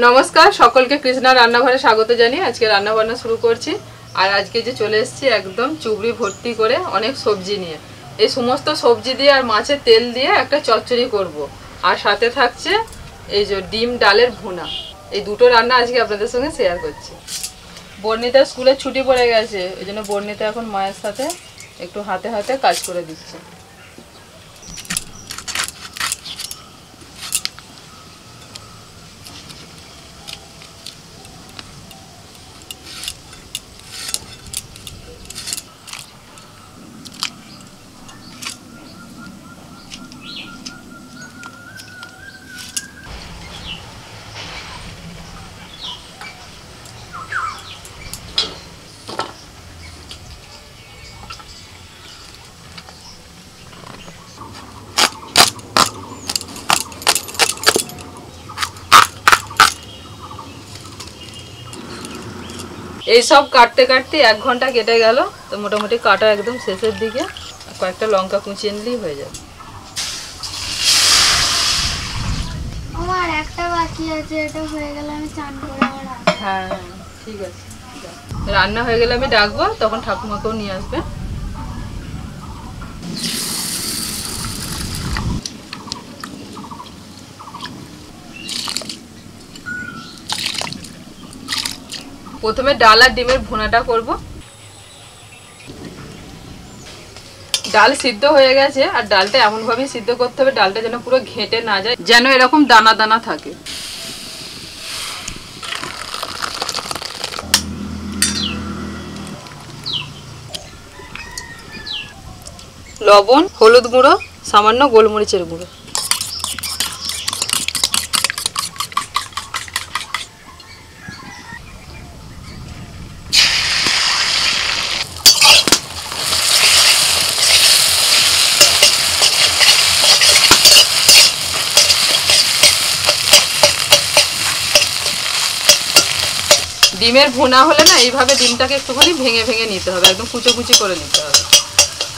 नमस्कार सकलके कृष्णा रान्नाघरे स्वागत जानिए आज के रान्ना बान्ना शुरू करছি। আর আজকে যে চলে এসেছি একদম চুবড়ি ভর্তি করে অনেক সবজি নিয়ে। এই সমস্ত সবজি দিয়ে আর মাছের তেল দিয়ে একটা চচ্চড়ি করব। আর সাথে থাকছে এই যে ডিম ডালের ভুনা। এই দুটো রান্না আজকে আপনাদের সঙ্গে শেয়ার করছি। বর্ণিতা স্কুলে ছুটি পড়ে গেছে, এইজন্য বর্ণিতা এখন মায়ের সাথে একটু হাতে হাতে কাজ করে দিচ্ছে। এই সব কাটতে কাটতে 1 ঘন্টা কেটে গেল। তো মোটামুটি কাটা একদম শেষের দিকে, কয়েকটা লঙ্কা কুচিয়ে নিলেই হয়ে যাবে। আমার একটা বাকি আছে, এটা হয়ে গেলে আমি চান করে আবার আসব। হ্যাঁ ঠিক আছে, রান্না হয়ে গেলে আমি ডাকবো, তখন ঠাকুমাকেও নিয়ে আসবে। প্রথমে ডাল আর ডিমের ভুনাটা করব। ডাল সিদ্ধ হয়ে গেছে, আর ডালটা এমন ভাবে সিদ্ধ করতে হবে ডালটা যেন পুরো ঘেঁটে না যায়, যেন এরকম দানা দানা থাকে। লবণ, হলুদ গুঁড়ো, সামান্য গোলমরিচের গুঁড়ো। ডিমের ভুনা হলে না এইভাবে ডিমটাকে একটুখানি ভেঙে ভেঙে নিতে হবে, একদম কুচো কুচি করে নিতে হবে।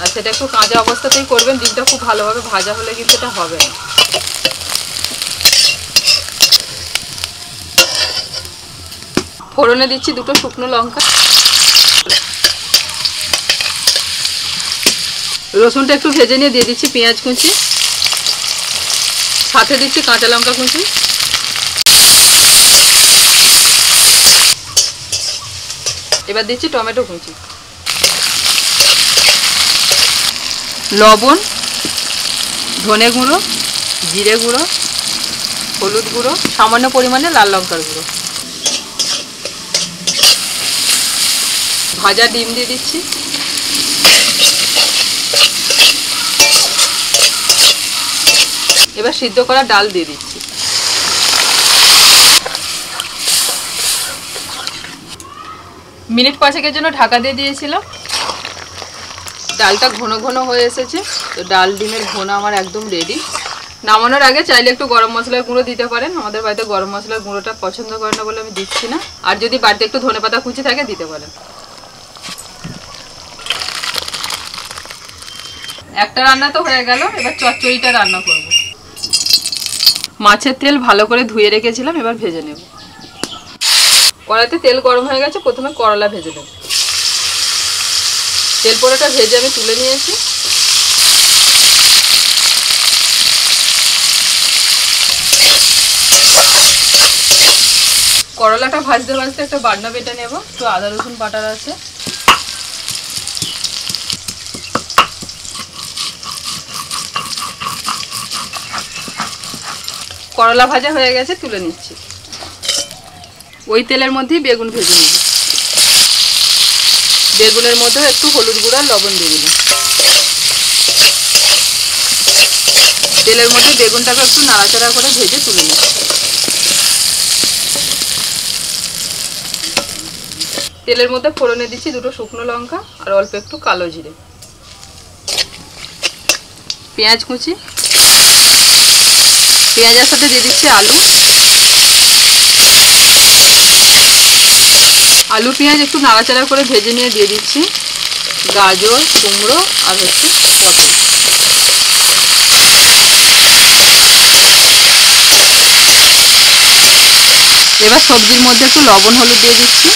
আর সেটা একটু কাঁচা অবস্থাতেই করবেন, ডিমটা খুব ভালোভাবে ভাজা হলে কিন্তু এটা হবে না। ফোড়নে দিচ্ছি 2টো শুকনো লঙ্কা, রসুনটা একটু ভেজে নিয়ে দিয়ে দিচ্ছি পেঁয়াজ কুচি, সাথে দিচ্ছি কাঁচা লঙ্কা কুচি, এবার দিচ্ছি টমেটো কুচি, লবণ, ধনে গুঁড়ো, জিরে গুঁড়ো, হলুদ গুঁড়ো, সামান্য পরিমাণে লাল লঙ্কার গুঁড়ো, ভাজা ডিম দিয়ে দিচ্ছি, এবার সিদ্ধ করা ডাল দিয়ে দিচ্ছি। মিনিট 5-এর জন্য ঢাকা দিয়ে দিয়েছিলাম। ডালটা ঘন ঘন হয়ে এসেছে। তো ডাল ডিমের ভুনা আমার একদম রেডি। নামানোর আগে চাইলে একটু গরম মশলার গুঁড়ো দিতে পারেন। আমাদের বাড়িতে গরম মশলার গুঁড়োটা পছন্দ করে না বলে আমি দিচ্ছি না। আর যদি বাড়িতে একটু ধনেপাতা কুচি থাকে দিতে পারেন। একটা রান্না তো হয়ে গেল, এবার চচ্চড়িটা রান্না করব। মাছের তেল ভালো করে ধুয়ে রেখেছিলাম, এবার ভেজে নেব। কড়াইতে তেল গরম হয়ে গেছে, প্রথমে করলা ভেজে নেব। তেল পোড়াটা ভেজে আমি তুলে নিয়েছি। করলাটা ভাজতে ভাজতে একটা বাটনা বেটে নেব। একটু আদা রসুন বাটার আছে, করলা ভাজা হয়ে গেছে, তুলে নিচ্ছি। ওই তেলের মধ্যেই বেগুন ভেজে নেব। বেগুনের মধ্যে একটু হলুদ গুঁড়ো আর লবণ দিয়ে দিলাম। তেলের মধ্যে বেগুনটাকে একটু নাড়াচাড়া করে ভেজে তুলে নেব। তেলের মধ্যে ফোড়নে দিচ্ছি 2টো শুকনো লঙ্কা আর অল্প একটু কালো জিরে, পেঁয়াজ কুচি, পেঁয়াজের সাথে দিয়ে দিচ্ছি আলু। আলু পেঁয়াজ একটু নাড়াচাড়া করে ভেজে নিয়ে দিয়ে দিচ্ছি গাজর, কুমড়ো আর হচ্ছে পটল। এবার সবজির মধ্যে একটু লবণ হলুদ দিয়ে দিচ্ছি।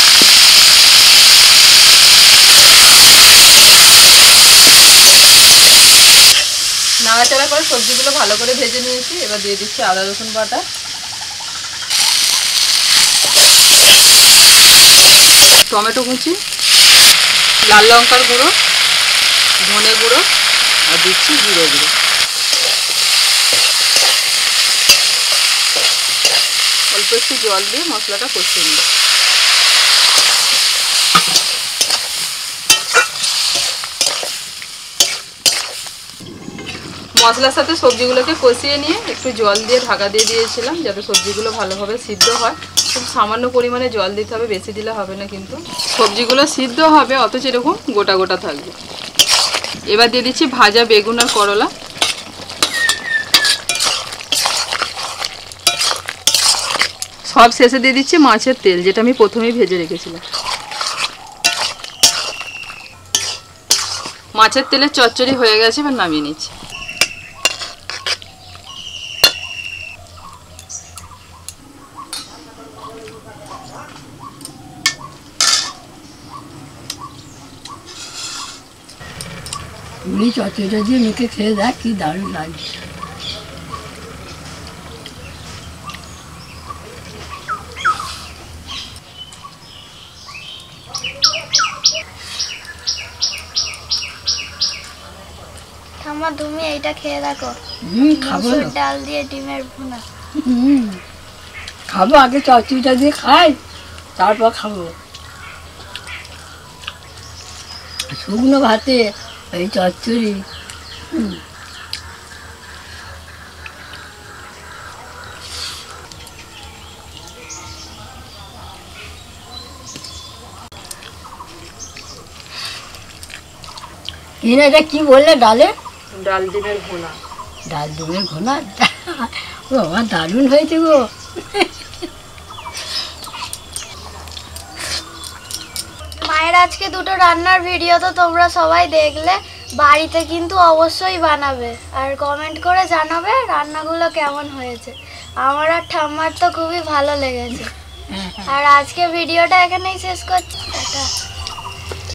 নাড়াচাড়া করে সবজিগুলো ভালো করে ভেজে নিয়েছি। এবার দিয়ে দিচ্ছি আদা রসুন বাটা, টমেটো কুচি, লাল লঙ্কার গুঁড়ো, ধনে গুঁড়ো আর দিচ্ছি জিরে গুঁড়ো। অল্প একটু জল দিয়ে মশলাটা কষিয়ে নিই। মশলার সাথে সবজিগুলোকে কষিয়ে নিয়ে একটু জল দিয়ে ঢাকা দিয়ে দিয়েছিলাম যাতে সবজিগুলো ভালোভাবে সিদ্ধ হয়। খুব সামান্য পরিমাণে জল দিতে হবে, বেশি দিলে হবে না। কিন্তু সবজিগুলো সিদ্ধ হবে অথচ এরকম গোটা গোটা থাকবে। এবার দিয়ে দিচ্ছি ভাজা বেগুন আর করলা। সব শেষে দিয়ে দিচ্ছি মাছের তেল, যেটা আমি প্রথমেই ভেজে রেখেছিলাম। মাছের তেলের চচ্চড়ি হয়ে গেছে, এবার নামিয়ে নিচ্ছি। চচ্চড়িটা দিয়ে মেখে খেয়ে দেখ কি দারুণ লাগছে। ঠাম্মা তুমি এইটা খেয়ে দেখো। খাবো, মসুর ডাল দিয়ে ডিমের ভুনা। খাবো, আগে চচ্চড়িটা দিয়ে খাই তারপর খাবো। শুকনো ভাতে এই চচ্চড়ি কিনা। এটা কি বললে? ডালে ডাল ডিমের ভুনা। ডাল ডিমের ঘোনা। ও আমার দারুণ হয়েছে গো। মায়ের আজকে দুটো রান্নার ভিডিও তো তোমরা সবাই দেখলে। বাড়িতে কিন্তু অবশ্যই বানাবে আর কমেন্ট করে জানাবে রান্নাগুলো কেমন হয়েছে। আমার আর ঠাম্মার তো খুবই ভালো লেগেছে। আর আজকে ভিডিওটা এখানেই শেষ করছি। টাটা।